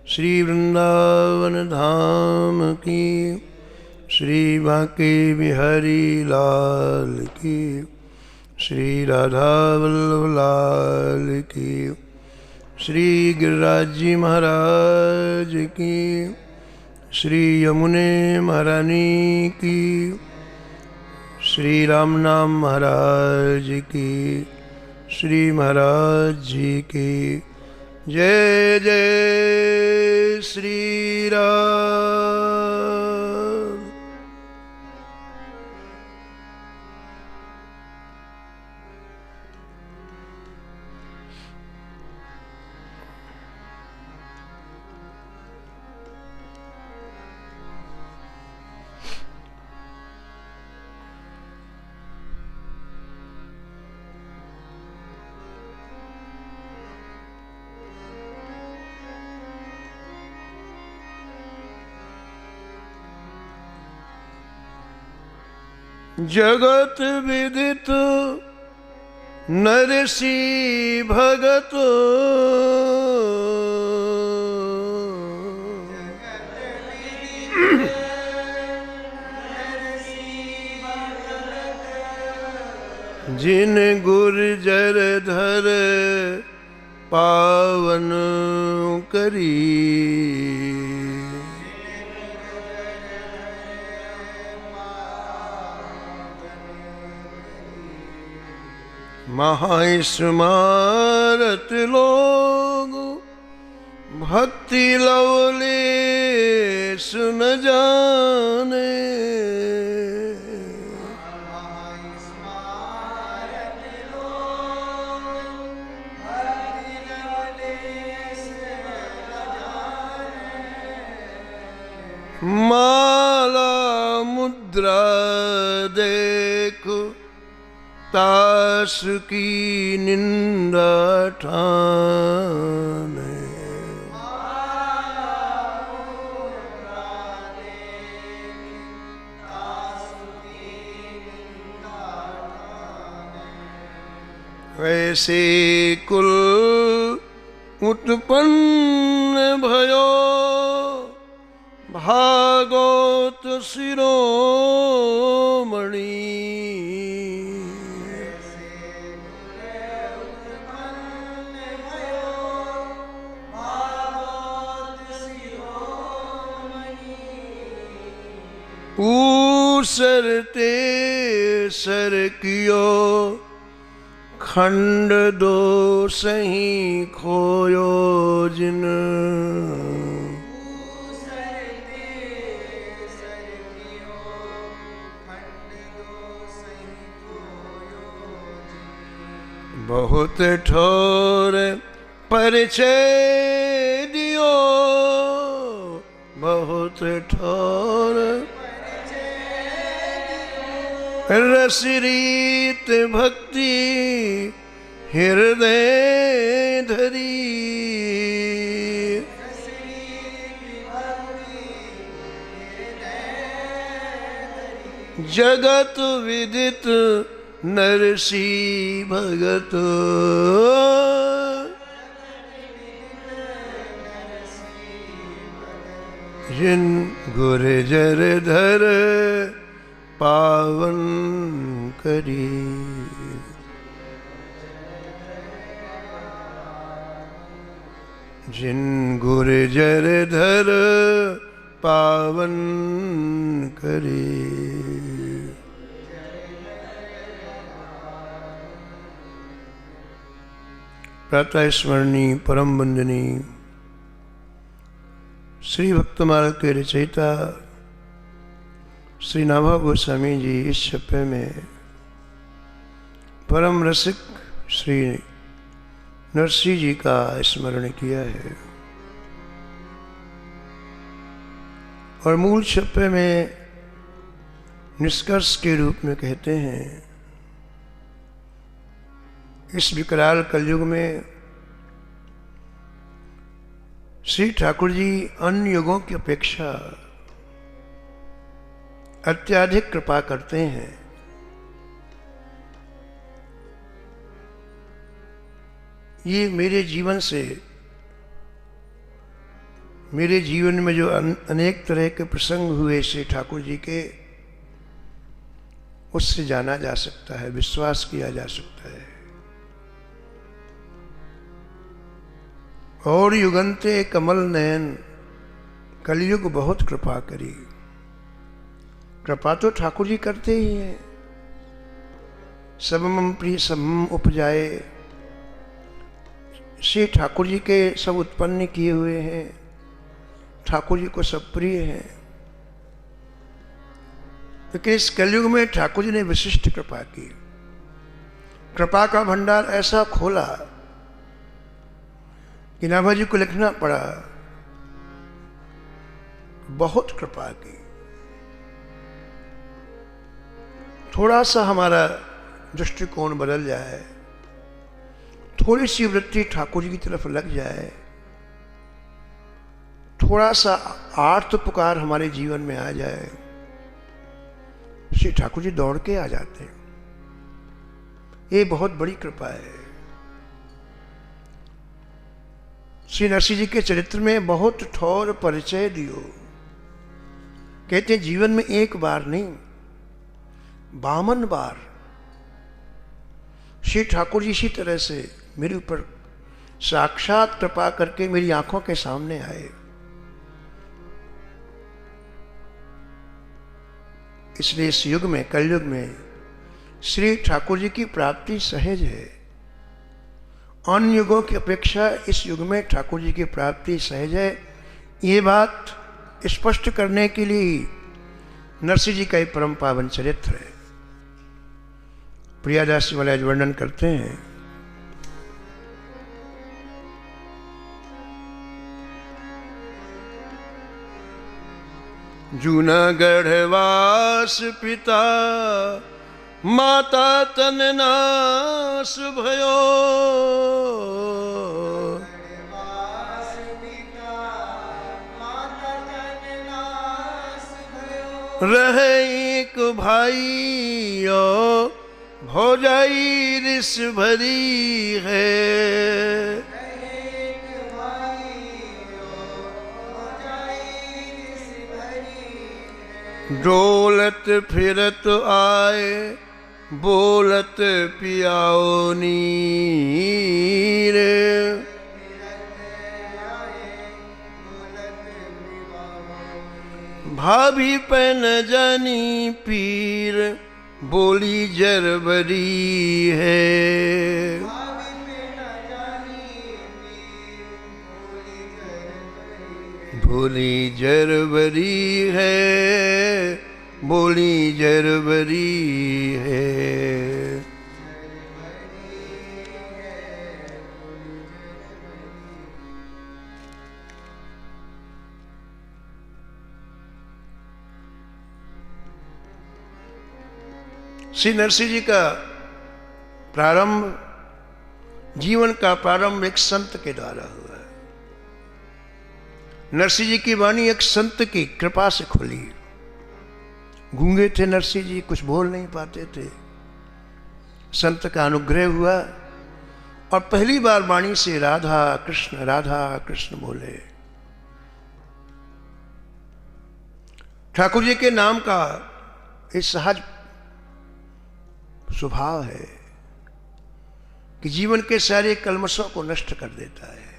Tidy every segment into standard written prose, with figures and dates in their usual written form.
श्री वृंदावन धाम की, श्री बांके बिहारी लाल की, श्री राधा वल्लभ लाल की, श्री गिरिराज जी महाराज की, श्री यमुने महारानी की, श्री राम नाम महाराज की, श्री महाराज जी की। जय जय श्री राम। जगत विदित नरसी भगत, जिन गुर्जर धर पावन करी, महास्मारत लोग भक्ति लवलेस न जाने, माला मुद्रा देखो तास की निंदा ठाने, वैसे कुल उत्पन्न भयो भागवत शिरोमणि, ऊसरते सर कियो खंड दो सही खोयो जिन, बहुत ठोर परिचय दियो, बहुत ठोर रसरीत भक्ति हृदय धरी, जगत विदित नरसी भगत, जिन गुर्जर धर पावन करी, जिन गुर्जर धर पावन करी। प्रातः स्मरणी परम वंदनी श्री भक्तमाल के रचयिता श्री नाभा गोस्वामी जी इस छप्पे में परम रसिक श्री नरसिंह जी का स्मरण किया है और मूल छप्पे में निष्कर्ष के रूप में कहते हैं, इस विकराल कलयुग में श्री ठाकुर जी अन्य युगों की अपेक्षा अत्यधिक कृपा करते हैं। ये मेरे जीवन से मेरे जीवन में जो अनेक तरह के प्रसंग हुए श्री ठाकुर जी के, उससे जाना जा सकता है, विश्वास किया जा सकता है। और युगंते कमल नयन, कलयुग बहुत कृपा करी। कृपा तो ठाकुर जी करते ही हैं। सबमम प्रिय सबम उपजाए, श्री ठाकुर जी के सब उत्पन्न किए हुए हैं, ठाकुर जी को सब प्रिय है। लेकिन इस कलयुग में ठाकुर जी ने विशिष्ट कृपा की। कृपा का भंडार ऐसा खोला कि नाभा जी को लिखना पड़ा, बहुत कृपा की। थोड़ा सा हमारा दृष्टिकोण बदल जाए, थोड़ी सी वृत्ति ठाकुर जी की तरफ लग जाए, थोड़ा सा आर्त पुकार हमारे जीवन में आ जाए, श्री ठाकुर जी दौड़ के आ जाते हैं। ये बहुत बड़ी कृपा है। श्री नरसिंह जी के चरित्र में बहुत ठोर परिचय दियो। कहते हैं जीवन में एक बार नहीं, 52 बार श्री ठाकुर जी इसी तरह से मेरे ऊपर साक्षात कृपा करके मेरी आंखों के सामने आए। इसलिए इस युग में, कलयुग में श्री ठाकुर जी की प्राप्ति सहज है। अन्य युगों की अपेक्षा इस युग में ठाकुर जी की प्राप्ति सहज है। ये बात स्पष्ट करने के लिए नरसिंह जी का एक परम पावन चरित्र है। प्रियादास जी महाराज वर्णन करते हैं, जूनागढ़वास पिता माता तन नाश भयो, रहे एक भाई भौजाई रिस भरी है। डोलत फिरत आए बोलत पियाओ नीर, भाभी पे न जानी पीर बोली जरबरी है। बोली जरबरी है, बोली जरबरी है। श्री नरसिंह जी का प्रारंभ, जीवन का प्रारंभ एक संत के द्वारा हुआ है। नरसिंह जी की वाणी एक संत की कृपा से खुली। गूंगे थे नरसिंह जी, कुछ बोल नहीं पाते थे। संत का अनुग्रह हुआ और पहली बार वाणी से राधा कृष्ण बोले। ठाकुर जी के नाम का एक सहज स्वभाव है कि जीवन के सारे कल्मशों को नष्ट कर देता है।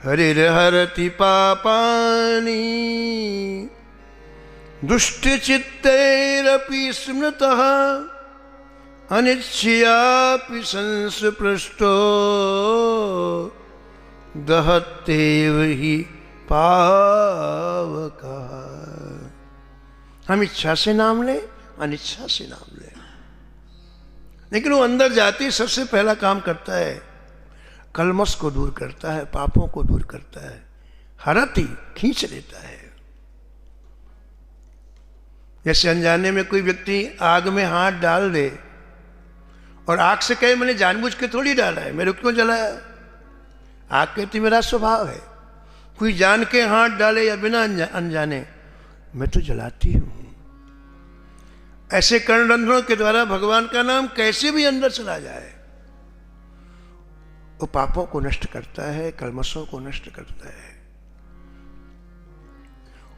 हरिर हरति पापानि दुष्ट चित्तैरपि स्मृतः, अनिच्छयापि संस्पृष्टो दहत्येव हि पावका। हम इच्छा से नाम लें, अनिच्छा से नाम ले, लेकिन वो अंदर जाती सबसे पहला काम करता है, कलमश को दूर करता है, पापों को दूर करता है, हरती खींच लेता है। जैसे अनजाने में कोई व्यक्ति आग में हाथ डाल दे और आग से कहे मैंने जानबूझ के थोड़ी डाला है, मेरे को क्यों जलाया। आग कहती मेरा स्वभाव है। कोई जान के हाथ डाले या बिना अनजाने, मैं तो जलाती हूं। ऐसे कर्णरंध्रों के द्वारा भगवान का नाम कैसे भी अंदर चला जाए, वो पापों को नष्ट करता है, कल्मशों को नष्ट करता है।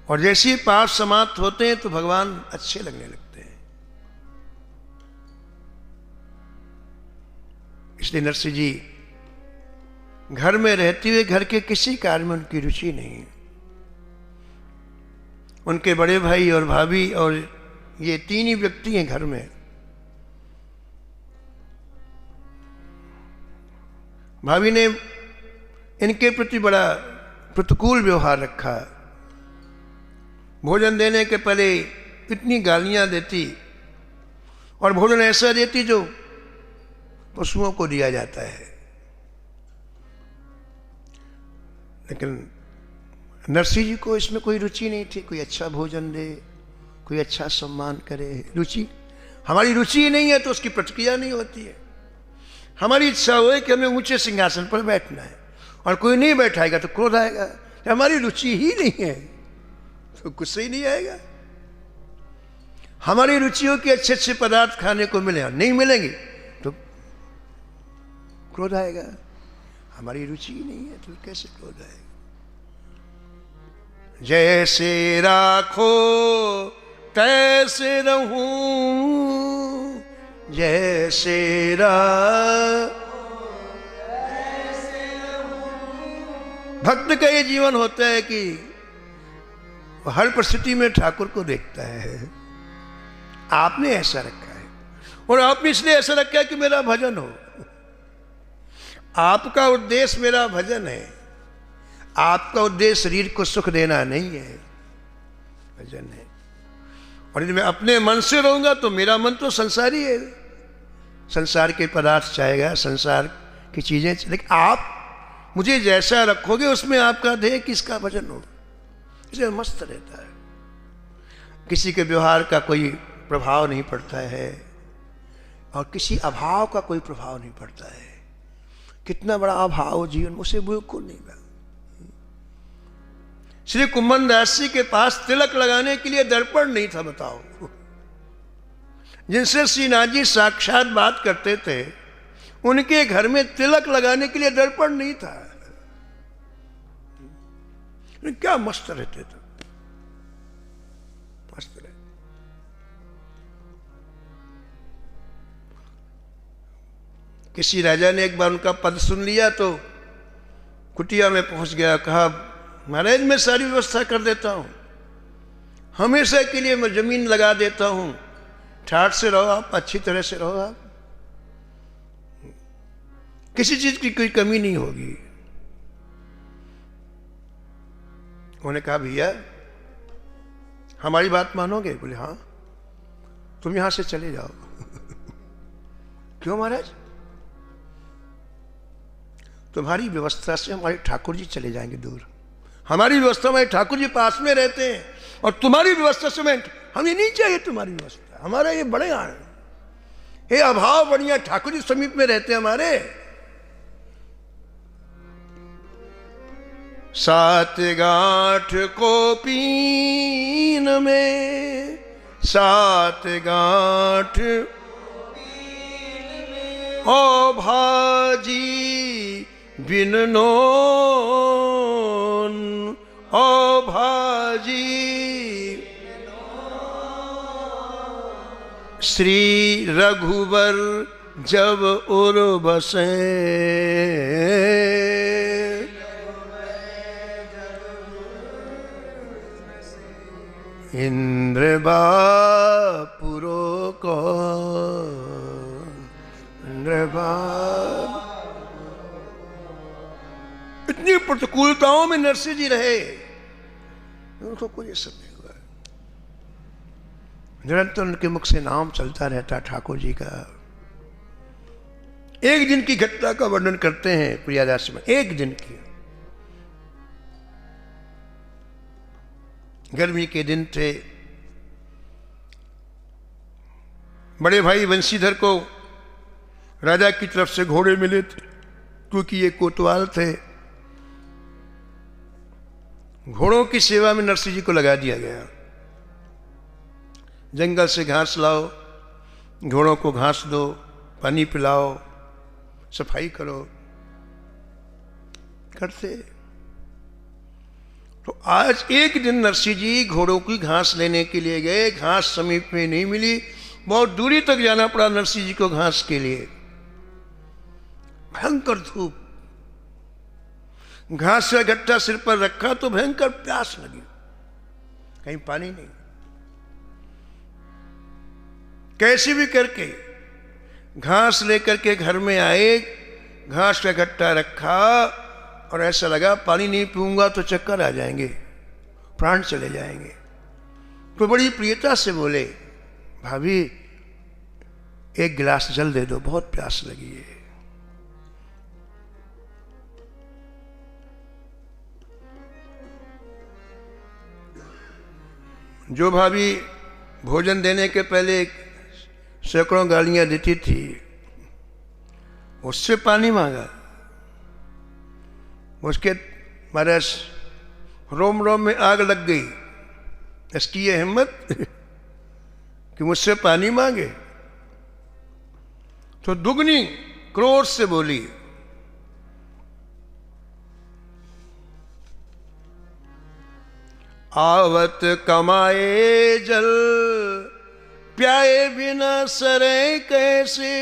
और जैसे ही पाप समाप्त होते हैं तो भगवान अच्छे लगने लगते हैं। इसलिए नरसिंह जी घर में रहते हुए घर के किसी कार्य में उनकी रुचि नहीं। उनके बड़े भाई और भाभी और ये तीन ही व्यक्ति हैं घर में। भाभी ने इनके प्रति बड़ा प्रतिकूल व्यवहार रखा। भोजन देने के पहले इतनी गालियां देती और भोजन ऐसा देती जो पशुओं को दिया जाता है। लेकिन नरसिंह जी को इसमें कोई रुचि नहीं थी। कोई अच्छा भोजन दे, कोई अच्छा सम्मान करे, रुचि हमारी रुचि ही नहीं है तो उसकी प्रतिक्रिया नहीं होती है। हमारी इच्छा हो कि हमें ऊंचे सिंहासन पर बैठना है और कोई नहीं बैठाएगा तो क्रोध आएगा। हमारी रुचि ही नहीं है तो गुस्सा ही नहीं आएगा। हमारी रुचि हो कि अच्छे अच्छे पदार्थ खाने को मिले और नहीं मिलेंगे तो क्रोध आएगा। हमारी रुचि ही नहीं है तो कैसे क्रोध आएगा। जैसे राखो तैसे रहूं, जैसे भक्त का ये जीवन होता है कि हर परिस्थिति में ठाकुर को देखता है। आपने ऐसा रखा है और आपने इसलिए ऐसा रखा है कि मेरा भजन हो। आपका उद्देश्य मेरा भजन है। आपका उद्देश्य शरीर को सुख देना नहीं है, भजन है। और यदि मैं अपने मन से रहूंगा तो मेरा मन तो संसारी है, संसार के पदार्थ चाहेगा, संसार की चीजें। लेकिन आप मुझे जैसा रखोगे उसमें आपका ध्येय किसका भजन हो, इसे मस्त रहता है। किसी के व्यवहार का कोई प्रभाव नहीं पड़ता है और किसी अभाव का कोई प्रभाव नहीं पड़ता है। कितना बड़ा अभाव जीवन में, उसे बिल्कुल नहीं मिला। श्री कुंभन दास जी के पास तिलक लगाने के लिए दर्पण नहीं था, बताओ। जिनसे श्रीनाथ जी साक्षात बात करते थे उनके घर में तिलक लगाने के लिए दर्पण नहीं था। क्या मस्त रहते थे, मस्त रहे। किसी राजा ने एक बार उनका पद सुन लिया तो कुटिया में पहुंच गया। कहा महाराज मैं सारी व्यवस्था कर देता हूं, हमेशा के लिए मैं जमीन लगा देता हूं, ठाठ से रहो आप, अच्छी तरह से रहो आप, किसी चीज की कोई कमी नहीं होगी। उन्होंने कहा भैया हमारी बात मानोगे? बोले हाँ, तुम यहां से चले जाओ। क्यों महाराज? तुम्हारी व्यवस्था से हमारे ठाकुर जी चले जाएंगे दूर। हमारी व्यवस्था में ठाकुर जी पास में रहते हैं और तुम्हारी व्यवस्था से हमें नहीं चाहिए तुम्हारी व्यवस्था। हमारा ये बड़े आनंद, ये अभाव बढ़िया, ठाकुर जी समीप में रहते हैं हमारे। सात गांठ को पीन में, सात गांठ ओ भाजी बिननो ओ भाजी। श्री रघुवर जब उर बसे, इंद्र बापुरो को, इंद्र बाप। इतनी प्रतिकूलताओं में नरसिंह जी रहे, उनको कोई असर नहीं हुआ। निरंतर उनके मुख से नाम चलता रहता ठाकुर जी का। एक दिन की घटना का वर्णन करते हैं प्रियादास में। एक दिन की, गर्मी के दिन थे। बड़े भाई वंशीधर को राजा की तरफ से घोड़े मिले थे, क्योंकि ये कोतवाल थे। घोड़ों की सेवा में नरसिंह जी को लगा दिया गया। जंगल से घास लाओ, घोड़ों को घास दो, पानी पिलाओ, सफाई करो। करते। तो आज एक दिन नरसिंह जी घोड़ों की घास लेने के लिए गए, घास समीप में नहीं मिली, बहुत दूरी तक जाना पड़ा नरसिंह जी को घास के लिए। भयंकर धूप, घास का गट्टा सिर पर रखा तो भयंकर प्यास लगी, कहीं पानी नहीं। कैसे भी करके घास लेकर के घर में आए, घास का गट्टा रखा और ऐसा लगा पानी नहीं पीऊंगा तो चक्कर आ जाएंगे, प्राण चले जाएंगे। तो बड़ी प्रियता से बोले, भाभी एक गिलास जल दे दो, बहुत प्यास लगी है। जो भाभी भोजन देने के पहले सैकड़ों गालियां देती थी, उससे पानी मांगा, उसके महाराज रोम रोम में आग लग गई। इसकी ये हिम्मत कि मुझसे पानी मांगे। तो दुगनी क्रोध से बोली, आवत कमाए जल, प्याए बिना सरे कैसे।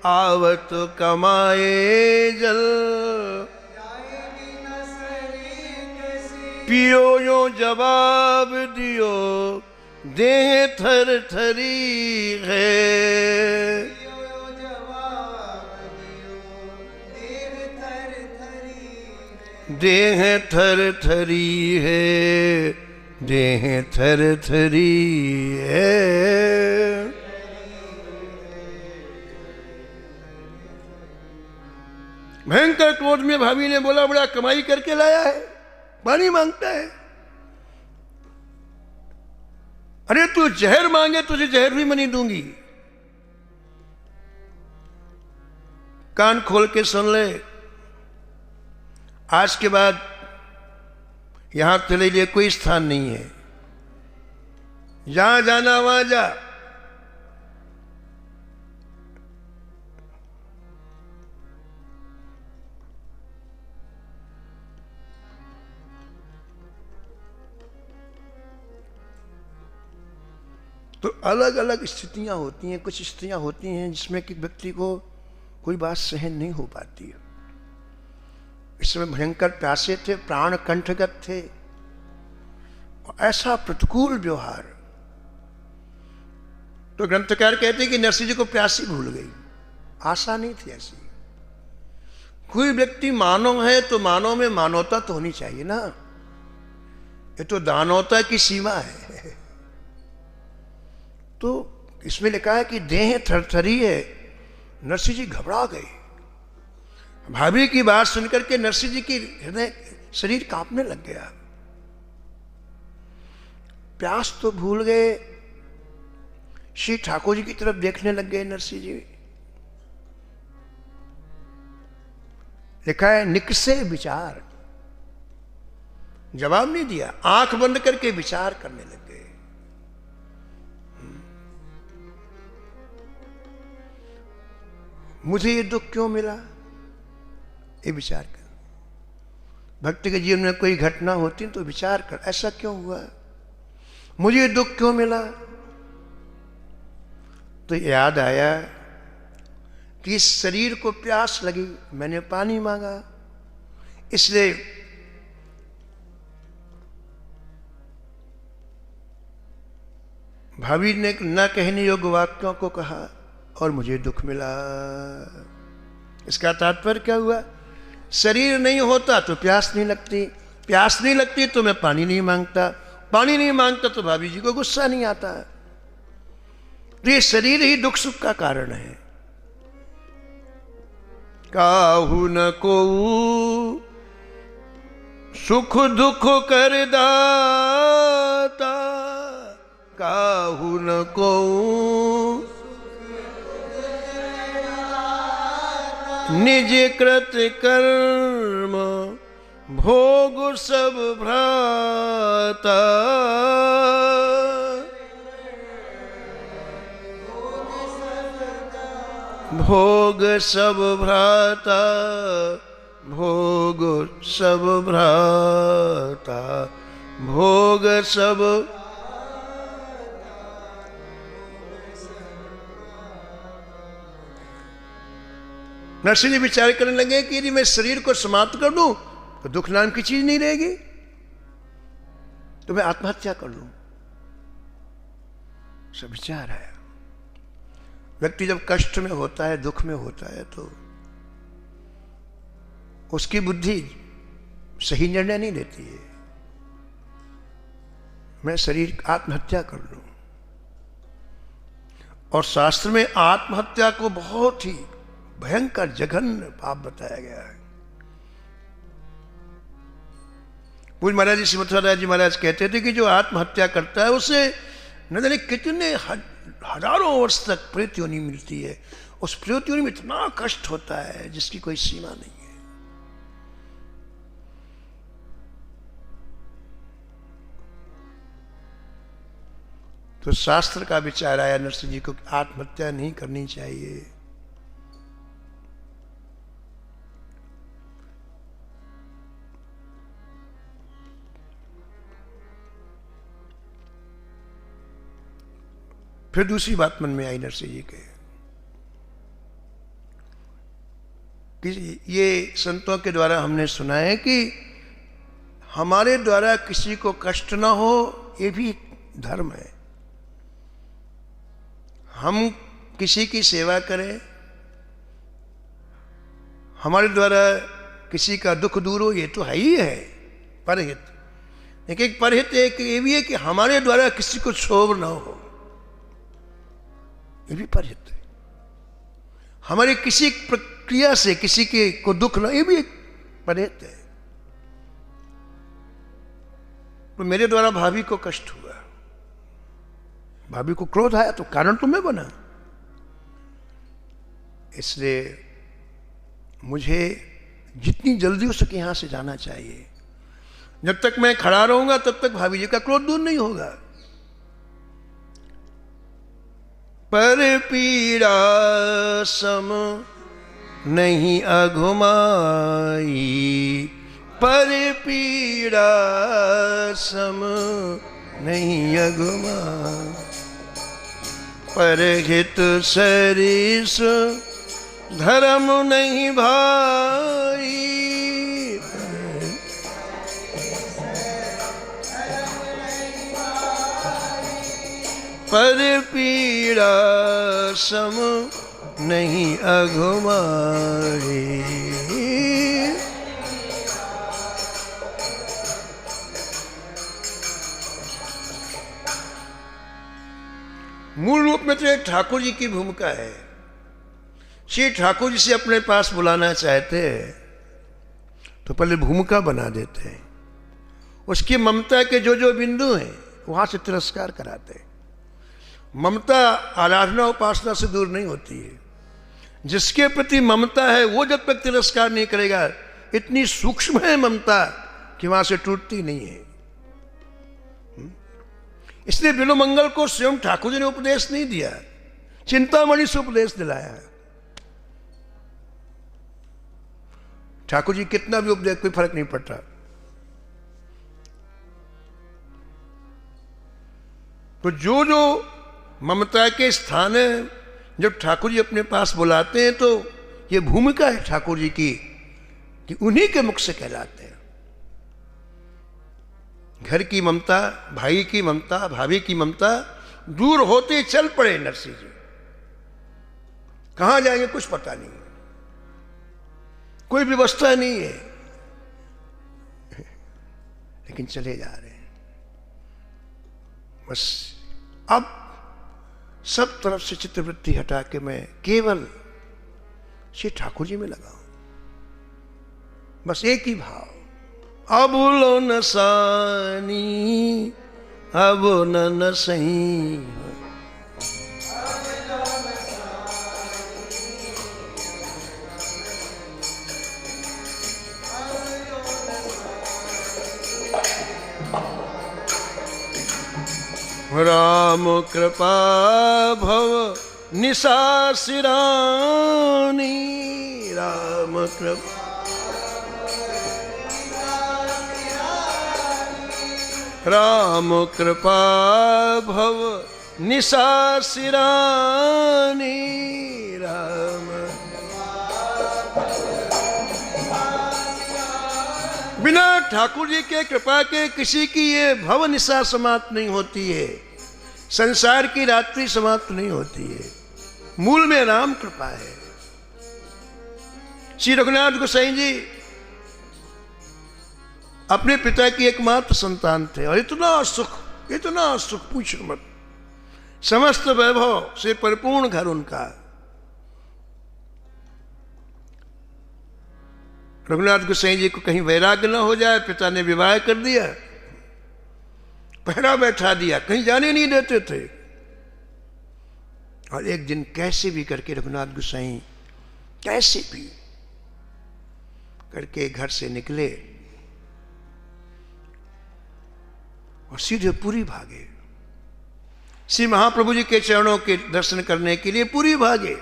आवत कमाए जल, पियो यो जवाब दियो, देह थर थरी है। देह थर थरी है, देह थर थरी है। भयंकर क्रोध में भाभी ने बोला, बड़ा कमाई करके लाया है, पानी मांगता है। अरे तू जहर मांगे, तुझे जहर भी मैं नहीं दूंगी। कान खोल के सुन ले, आज के बाद यहां तेरे लिए कोई स्थान नहीं है, जहां जाना वहां जा। तो अलग अलग स्थितियां होती हैं। कुछ स्थितियां होती हैं जिसमें कि व्यक्ति को कोई बात सहन नहीं हो पाती है। इस समय भयंकर प्यासे थे, प्राण कंठगत थे, ऐसा प्रतिकूल व्यवहार। तो ग्रंथकार कहते हैं कि नरसिंह जी को प्यासी भूल गई। आशा नहीं थी ऐसी। कोई व्यक्ति मानव है तो मानव में मानवता तो होनी चाहिए ना। ये तो दानवता की सीमा है। तो इसमें लिखा है कि देह थरथरी है। नरसिंह जी घबरा गए। भाभी की बात सुनकर के नरसिंह जी की हृदय शरीर कांपने लग गया। प्यास तो भूल गए, श्री ठाकुर जी की तरफ देखने लग गए नरसिंह जी। लिखा है निकसे विचार, जवाब नहीं दिया, आंख बंद करके विचार करने लग गए। मुझे ये दुख क्यों मिला, ये विचार कर। भक्ति के जीवन में कोई घटना होती तो विचार कर, ऐसा क्यों हुआ, मुझे ये दुख क्यों मिला। तो याद आया कि इस शरीर को प्यास लगी, मैंने पानी मांगा, इसलिए भाभी ने न कहने योग्य वाक्यों को कहा और मुझे दुख मिला। इसका तात्पर्य क्या हुआ, शरीर नहीं होता तो प्यास नहीं लगती, प्यास नहीं लगती तो मैं पानी नहीं मांगता, पानी नहीं मांगता तो भाभी जी को गुस्सा नहीं आता। तो ये शरीर ही दुख सुख का कारण है। काहू न को सुख दुख कर दाता, काहू न को निज कृत कर्म भोग सब भ्राता। भोग सब भ्राता भोग सब भ्राता, भोग सब। नरसिंह जी विचार करने लगे कि यदि मैं शरीर को समाप्त कर दूं तो दुख नाम की चीज नहीं रहेगी, तो मैं आत्महत्या कर लूं। सब विचार है। व्यक्ति जब कष्ट में होता है, दुख में होता है, तो उसकी बुद्धि सही निर्णय नहीं लेती है। मैं शरीर आत्महत्या कर लूं। और शास्त्र में आत्महत्या को बहुत ही भयंकर जघन्य पाप बताया गया है। पूज्य महाराज जी श्रीमथुरादास जी महाराज कहते थे कि जो आत्महत्या करता है उसे न जाने कितने हजारों वर्ष तक प्रेत योनि मिलती है। उस प्रेत योनि में इतना कष्ट होता है जिसकी कोई सीमा नहीं है। तो शास्त्र का विचार आया नरसिंह जी को आत्महत्या नहीं करनी चाहिए। फिर दूसरी बात मन में आई नरसिंह जी के कि ये संतों के द्वारा हमने सुना है कि हमारे द्वारा किसी को कष्ट ना हो, ये भी धर्म है। हम किसी की सेवा करें, हमारे द्वारा किसी का दुख दूर हो, ये तो है ही है परहित। लेकिन एक परहित एक ये भी है कि हमारे द्वारा किसी को क्षोभ ना हो, ये भी परहित है। हमारे किसी प्रक्रिया से किसी के को दुख ना, ये भी एक परहित है। तो मेरे द्वारा भाभी को कष्ट हुआ, भाभी को क्रोध आया, तो कारण तो मैं बना। इसलिए मुझे जितनी जल्दी हो सके यहां से जाना चाहिए। जब तक मैं खड़ा रहूंगा तब तक भाभी जी का क्रोध दूर नहीं होगा। पर पीड़ा सम नहीं अघुमाई, पर पीड़ा सम नहीं अघुमाई, पर हित सरिस धर्म नहीं भाई। पर पीड़ा सम नहीं अघुमाई। मूल रूप में तो एक ठाकुर जी की भूमिका है। श्री ठाकुर जी से अपने पास बुलाना चाहते हैं तो पहले भूमिका बना देते हैं। उसकी ममता के जो जो बिंदु हैं वहां से तिरस्कार कराते हैं। ममता आराधना उपासना से दूर नहीं होती है। जिसके प्रति ममता है वो जब तक तिरस्कार नहीं करेगा, इतनी सूक्ष्म है ममता कि वहां से टूटती नहीं है। इसलिए बिलोमंगल को स्वयं ठाकुर जी ने उपदेश नहीं दिया, चिंतामणि से उपदेश दिलाया। ठाकुर जी कितना भी उपदेश, कोई फर्क नहीं पड़ता। तो जो जो ममता के स्थान है, जब ठाकुर जी अपने पास बुलाते हैं तो ये भूमिका है ठाकुर जी की कि उन्हीं के मुख से कहलाते हैं। घर की ममता, भाई की ममता, भाभी की ममता दूर होते चल पड़े नरसिंह जी। कहां जाएंगे कुछ पता नहीं, कोई व्यवस्था नहीं है, लेकिन चले जा रहे हैं। बस अब सब तरफ से चित्तवृत्ति हटा के मैं केवल श्री ठाकुर जी में लगाऊं। बस एक ही भाव, अब लो न सानी अब न सही, राम कृपा भव निशा सिरानी, राम कृपा राम कृपा भव निशासिरानी, राम बिना ठाकुर जी के कृपा के किसी की ये भव निशा समाप्त नहीं होती है, संसार की रात्रि समाप्त नहीं होती है। मूल में राम कृपा है। श्री रघुनाथ गोसाई जी अपने पिता की एकमात्र संतान थे और इतना सुख पूछो मत। समस्त वैभव से परिपूर्ण घर उनका। रघुनाथ गोसाई जी को कहीं वैराग्य न हो जाए, पिता ने विवाह कर दिया, पहरा बैठा दिया, कहीं जाने नहीं देते थे। और एक दिन कैसे भी करके रघुनाथ गोसाई कैसे भी करके घर से निकले और सीधे पुरी भागे। श्री महाप्रभु जी के चरणों के दर्शन करने के लिए पुरी भागे।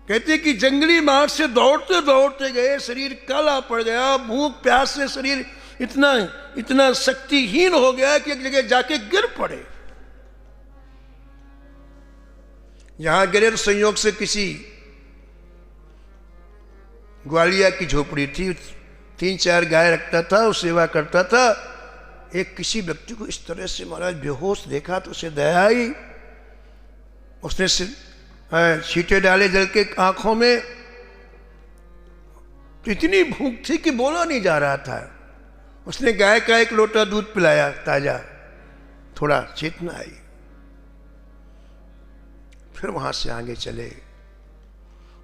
कहते कि जंगली मार्ग से दौड़ते दौड़ते गए, शरीर काला पड़ गया, भूख प्यास से शरीर इतना शक्तिहीन हो गया कि एक जगह जाके गिर पड़े। यहां गिरे तो संयोग से किसी ग्वालिया की झोपड़ी थी, 3-4 गाय रखता था, वो सेवा करता था। एक किसी व्यक्ति को इस तरह से महाराज बेहोश देखा तो उसे दया आई। उसने छींटे डाले जल के आंखों में, तो इतनी भूख थी कि बोला नहीं जा रहा था। उसने गाय का 1 लोटा दूध पिलाया ताजा, थोड़ा चेतना आई। फिर वहां से आगे चले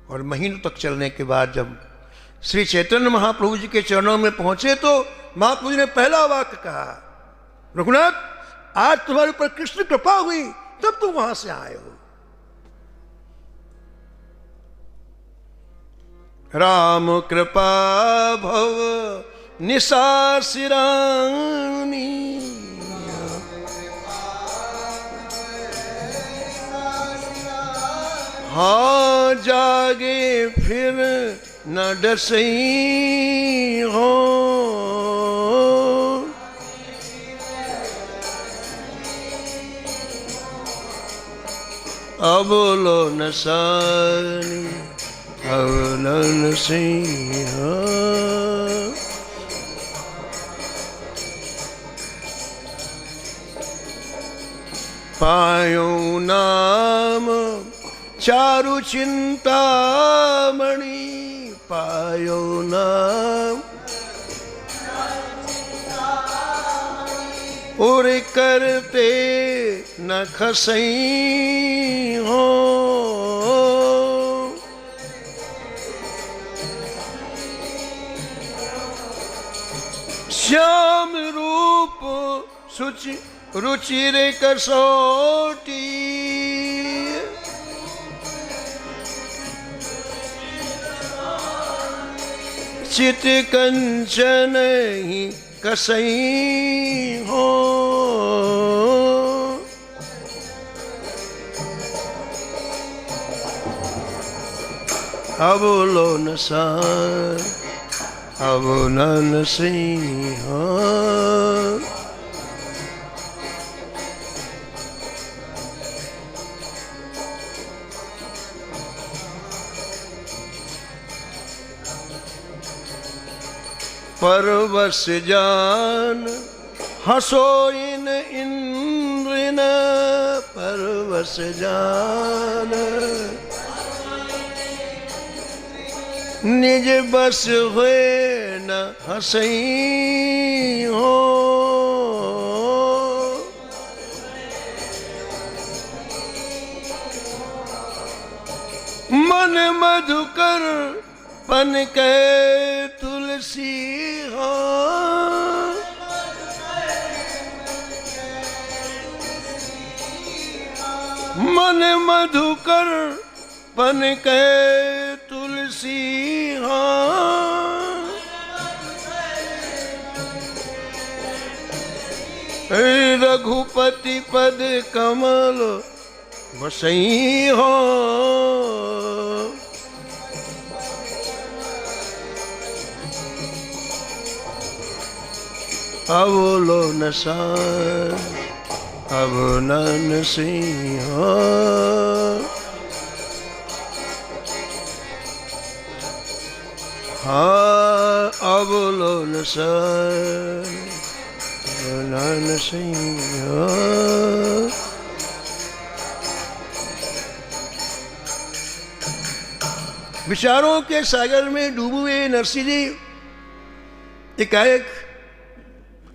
और महीनों तक चलने के बाद जब श्री चैतन्य महाप्रभु जी के चरणों में पहुंचे तो महाप्रभु जी ने पहला वाक्य कहा, रघुनाथ आज तुम्हारे ऊपर कृष्ण कृपा हुई तब तुम वहां से आए हो। राम कृपा भव निशासिरानी, हाँ जागे फिर न डसई हो, अब लो नसानी अब न सही हो। पायो नाम चारु चिंतामणि, पायो नाम और करते न खसई हो, श्याम रूप सुचि रुचिर कसौटी, चित कंचन ही कसई हो, अब लो नसार अब न सही हो। परवश जान हसो इन इंद्र न, परवश जान निज बस हुए न हसई हो, मन मधुकर पन के तुलसी हो, मन मधुकर पन के तुलसी हो, रघुपति पद कमल बसई हो, अवलोन सार अवनन सिंह हाँ अवलोन सार अवनन सिंह। विचारों के सागर में डूबे हुए नरसिंह जी एकाएक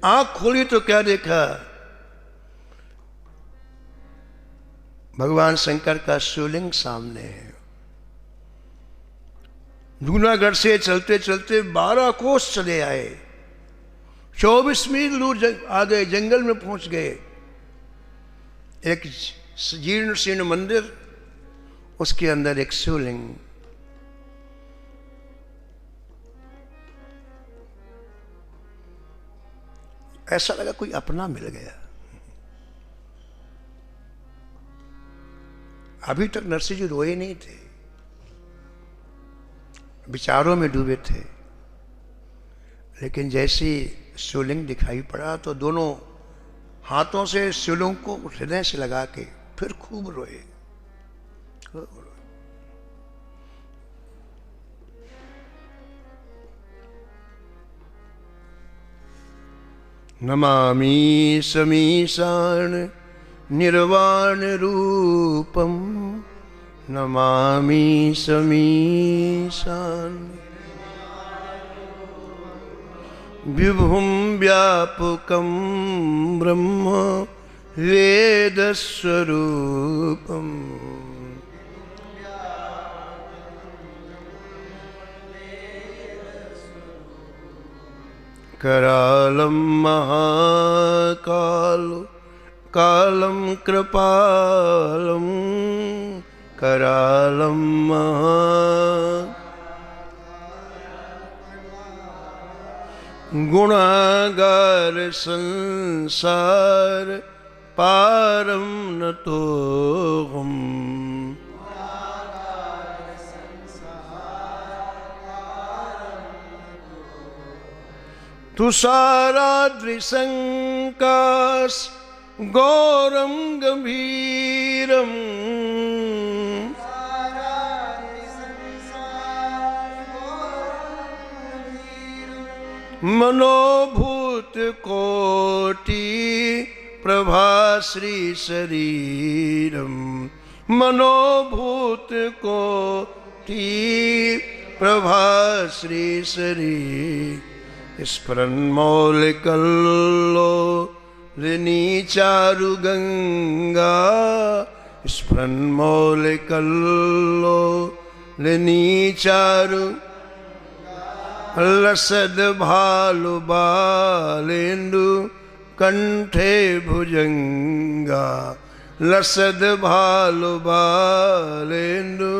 आंख खोली तो क्या देखा? भगवान शंकर का शिवलिंग सामने है। जूनागढ़ से चलते चलते 12 कोस चले आए, 24 मील दूर आ गए, जंगल में पहुंच गए। एक जीर्ण शीर्ण मंदिर, उसके अंदर एक शिवलिंग। ऐसा लगा कोई अपना मिल गया। अभी तक नरसिंह जी रोए नहीं थे, विचारों में डूबे थे, लेकिन जैसी शिवलिंग दिखाई पड़ा तो दोनों हाथों से शिवलिंग को हृदय से लगा के फिर खूब रोए। नमामि समीशान निर्वाण रूपम नमामि समीशान विभुं व्यापकं ब्रह्म वेदस्वरूपम् करालं महाकालो कालं कृपालं करालं गुणागार संसार पारं नतोऽहम् तुषाराद्रिशङ्कास गौरं गंभीरम् मनोभूत कोटि प्रभाश्री शरीरम् मनोभूत कोटि प्रभाश्री शरीर स्फुरन्मौलिकल्लो चारु गंगा स्फुरन्मौलिकल्लो चारु लसद भालु बालेन्दु कंठे भुजंगा लसद भालु बालेन्दु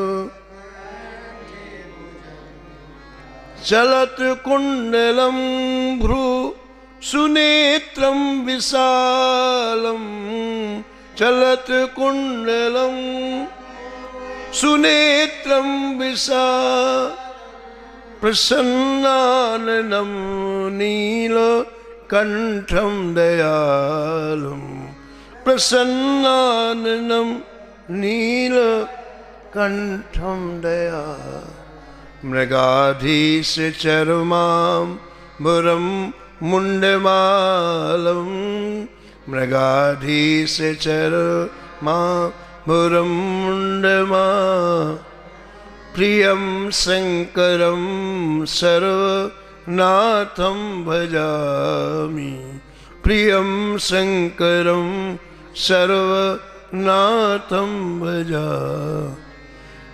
चलत कुंडलम भ्रू सुनेत्रम विशालम चलत कुंडलम सुनेत्रम विशाल प्रसन्नाननं नील कंठं दयालुं प्रसन्नाननं नील कंठं दयालुं मृगाधीश चर्माम्बरं मुण्डमालं मृगाधीश चर्माम्बरं मुण्डमालं प्रियं शंकरं सर्वनाथं भजामि प्रियं शंकरं सर्वनाथं भजामि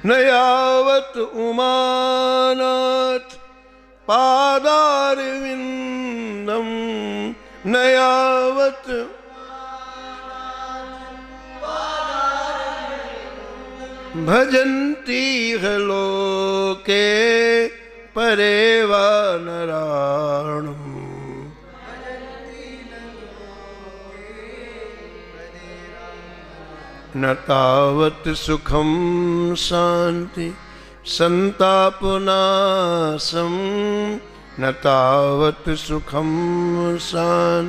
न यावत् उमानाथ पादारविन्दं न यावत् भजन्ति लोके परे वा नराणम् न तावत् सुखं शांति संतापनाशं न तावत सुखम सान।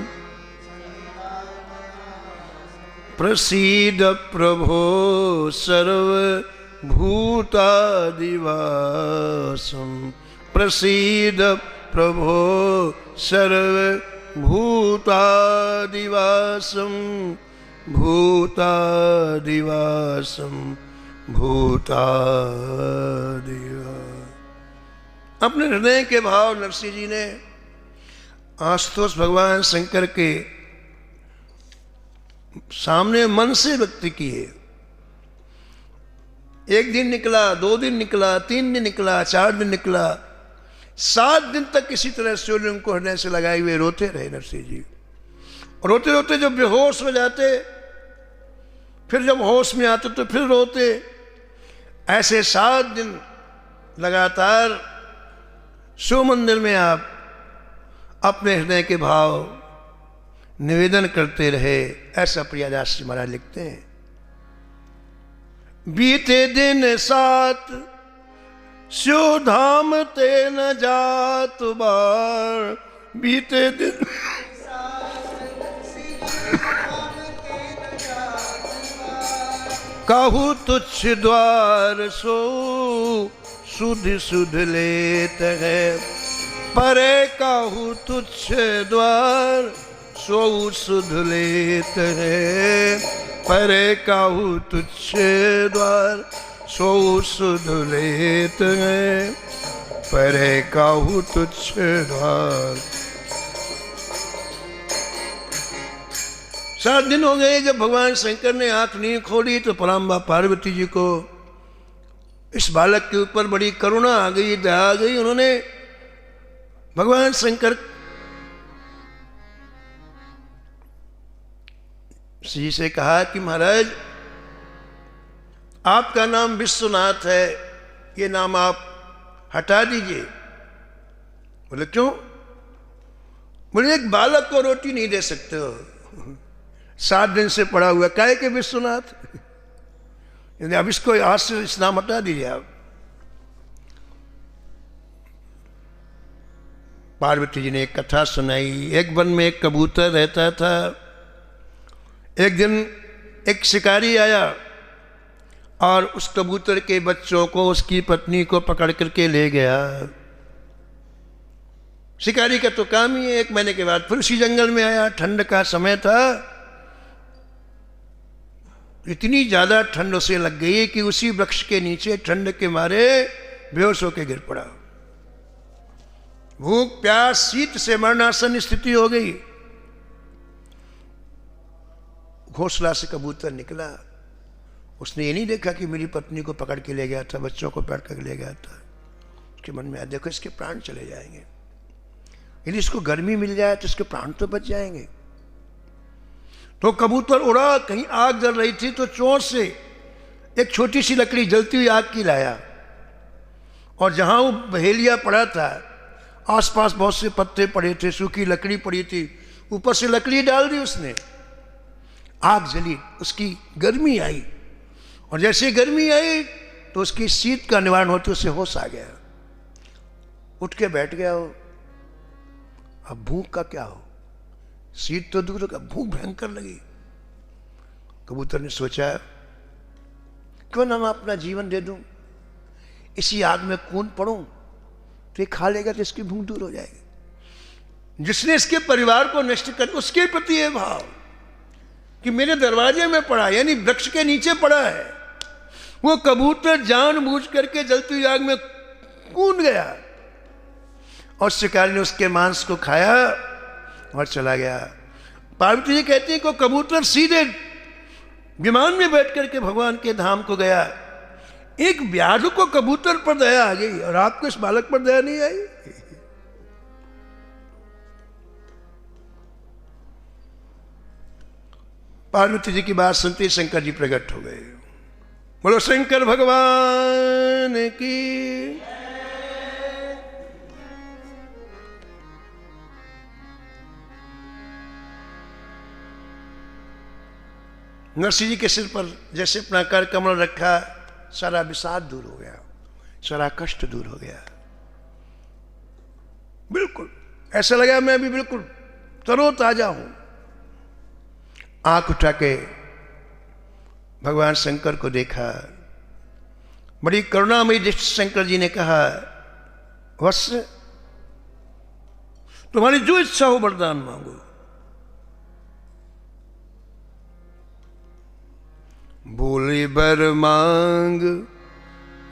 प्रसीद प्रभो सर्वभूतादिवासं। प्रसीद प्रभो सर्वभूतादिवासं। भूतादिवासं भूतादिवासं। अपने हृदय के भाव नरसिंह जी ने आशुतोष भगवान शंकर के सामने मन से व्यक्त किए। एक दिन निकला, 2 दिन निकला, 3 दिन निकला, 4 दिन निकला, 7 दिन तक किसी तरह शिवलिंग को हृदय से लगाए हुए रोते रहे नरसिंह जी। और रोते रोते जब बेहोश हो जाते, फिर जब होश में आते तो फिर रोते। ऐसे 7 दिन लगातार शिव मंदिर में आप अपने हृदय के भाव निवेदन करते रहे। ऐसा प्रियादास जी महाराज लिखते हैं। बीते दिन 7 शिव धाम ते न जात बार। बीते दिन काहू तुच्छ द्वार सो सुध सुध लेत है। परे काहू तुच्छ द्वार सो सुध लेत है। परे काहू तुच्छ द्वार सो सुध लेत है। परे काहू तुच्छ द्वार। 7 दिन हो गए जब भगवान शंकर ने आंख नहीं खोली तो पराम्बा पार्वती जी को इस बालक के ऊपर बड़ी करुणा आ गई, दया आ गई। उन्होंने भगवान शंकर जी से कहा कि महाराज आपका नाम विश्वनाथ है, ये नाम आप हटा दीजिए। बोले क्यों? बोले एक बालक को रोटी नहीं दे सकते हो, 7 दिन से पड़ा हुआ, काहे के विश्वनाथ? अब इसको आज से इस नाम हटा दीजिए आप। पार्वती जी ने एक कथा सुनाई। एक वन में एक कबूतर रहता था। एक दिन एक शिकारी आया और उस कबूतर के बच्चों को, उसकी पत्नी को पकड़ करके ले गया। शिकारी का तो काम ही है। 1 महीने के बाद फिर उसी जंगल में आया। ठंड का समय था। इतनी ज्यादा ठंड उसे लग गई कि उसी वृक्ष के नीचे ठंड के मारे बेहोश होकर गिर पड़ा। भूख प्यास शीत से मरणासन स्थिति हो गई। घोंसला से कबूतर निकला। उसने ये नहीं देखा कि मेरी पत्नी को पकड़ के ले गया था, बच्चों को पकड़ कर ले गया था। उसके मन में आया देखो इसके प्राण चले जाएंगे, यदि इसको गर्मी मिल जाए तो इसके प्राण तो बच जाएंगे। तो कबूतर उड़ा। कहीं आग जल रही थी तो चोंच से एक छोटी सी लकड़ी जलती हुई आग की लाया, और जहां वो बहेलिया पड़ा था आसपास बहुत से पत्ते पड़े थे, सूखी लकड़ी पड़ी थी, ऊपर से लकड़ी डाल दी उसने। आग जली, उसकी गर्मी आई, और जैसे गर्मी आई तो उसकी शीत का निवारण होते उसे होश आ गया। उठ के बैठ गया हो। अब भूख का क्या हो, शीत तो दूर का, भूख भयंकर लगी। कबूतर ने सोचा क्यों ना मैं अपना जीवन दे दूं, इसी आग में कूद पड़ूं तो ये खा लेगा तो इसकी भूख दूर हो जाएगी। जिसने इसके परिवार को नष्ट कर, उसके प्रति ये भाव कि मेरे दरवाजे में पड़ा, यानी वृक्ष के नीचे पड़ा है। वो कबूतर जानबूझ करके जलती हुई आग में कूद गया और शिकारी ने उसके मांस को खाया और चला गया। पार्वती जी कहती है कि कबूतर सीधे विमान में बैठ करके भगवान के धाम को गया। एक व्याध को कबूतर पर दया आ गई और आपको इस बालक पर दया नहीं आई। पार्वती जी की बात सुनते शंकर जी प्रकट हो गए। बोलो शंकर भगवान की। नरसिंह जी के सिर पर जैसे अपना कर कमल रखा, सारा विषाद दूर हो गया, सारा कष्ट दूर हो गया, बिल्कुल ऐसा लगा मैं अभी बिल्कुल तरोताजा हूं। आंख उठा के भगवान शंकर को देखा, बड़ी करुणामयी दृष्टि शंकर जी ने कहा, वत्स तुम्हारी जो इच्छा हो वरदान मांगो। बोले बर मांग,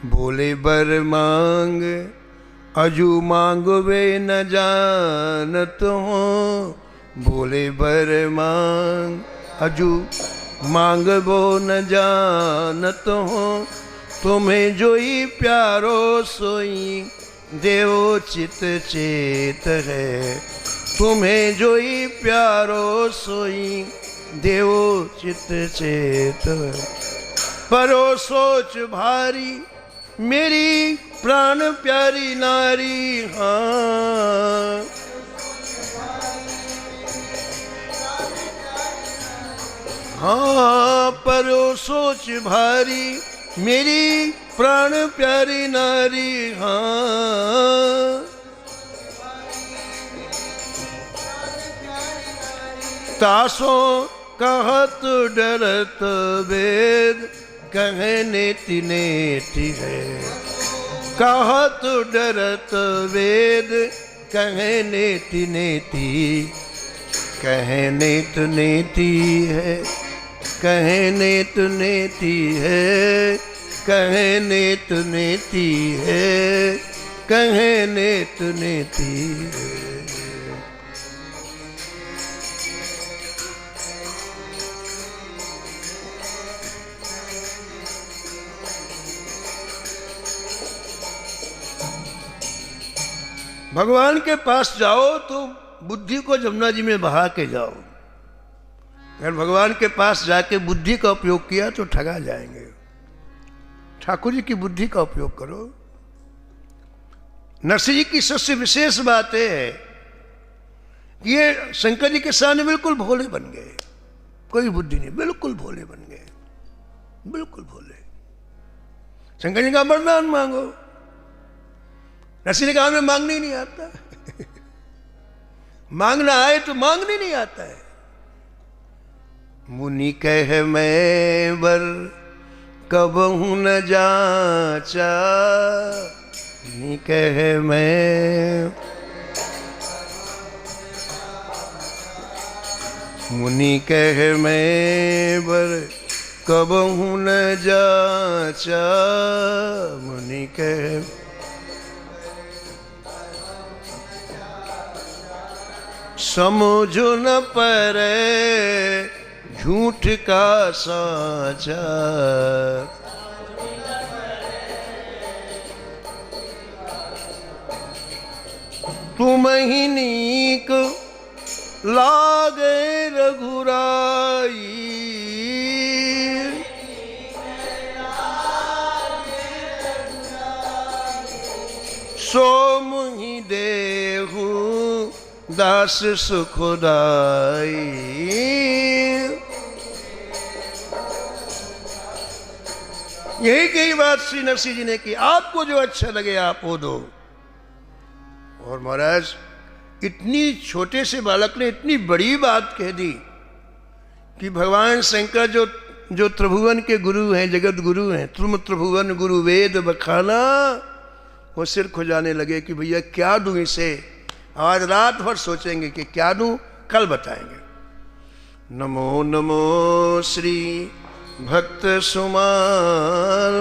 बोले बर मांग, अजू मांगो वे न जानत हो। बोले बर मांग, अजू मांगबो न जानत हो। तुम्हें जोई प्यारो सोई देवो चित चेत है। तुम्हें जोई प्यारो सोई देवो चित चेत है। परो सोच भारी मेरी प्राण प्यारी नारी। हाँ हाँ, परो सोच भारी मेरी प्राण प्यारी नारी। हाँ तासो कहत डरत वेद, कहने तिनेति है। कहत डरत वेद, कहने तिनेति। कहने तिनेति है, कहने तिनेति है। कहने तिनेति है, कहने तिनेति है। भगवान के पास जाओ तो बुद्धि को जमुना जी में बहा के जाओ। अगर भगवान के पास जाके बुद्धि का उपयोग किया तो ठगा जाएंगे। ठाकुर जी की बुद्धि का उपयोग करो। नरसिंह जी की सबसे विशेष बात है कि ये शंकर जी के सामने बिल्कुल भोले बन गए, कोई बुद्धि नहीं, बिल्कुल भोले बन गए, बिल्कुल भोले। शंकर जी का वरदान मांगो। नरसिंह ने कहा हमें मांगने ही नहीं आता। मांगना आए तो मांगने नहीं आता है। मुनि कह मैं वर कबहू न जाचा। मुनि कह मैं, मुनि कह मैं वर कबहू न जाचा। मुनि कह समझो न परे झूठ का साचा। तुम ही नीक लागे रघुराई। सो मुहि देहु दास सुखदाई। यही कई बात श्री नरसिंह जी ने की, आपको जो अच्छा लगे आप वो दो। और महाराज इतनी छोटे से बालक ने इतनी बड़ी बात कह दी कि भगवान शंकर जो त्रिभुवन के गुरु हैं, जगत गुरु हैं, तुम त्रिभुवन गुरु वेद बखाना, वो सिर खुजाने लगे कि भैया क्या दूं इसे। आज रात भर सोचेंगे कि क्या दूं, कल बताएंगे। नमो नमो श्री भक्त सुमान।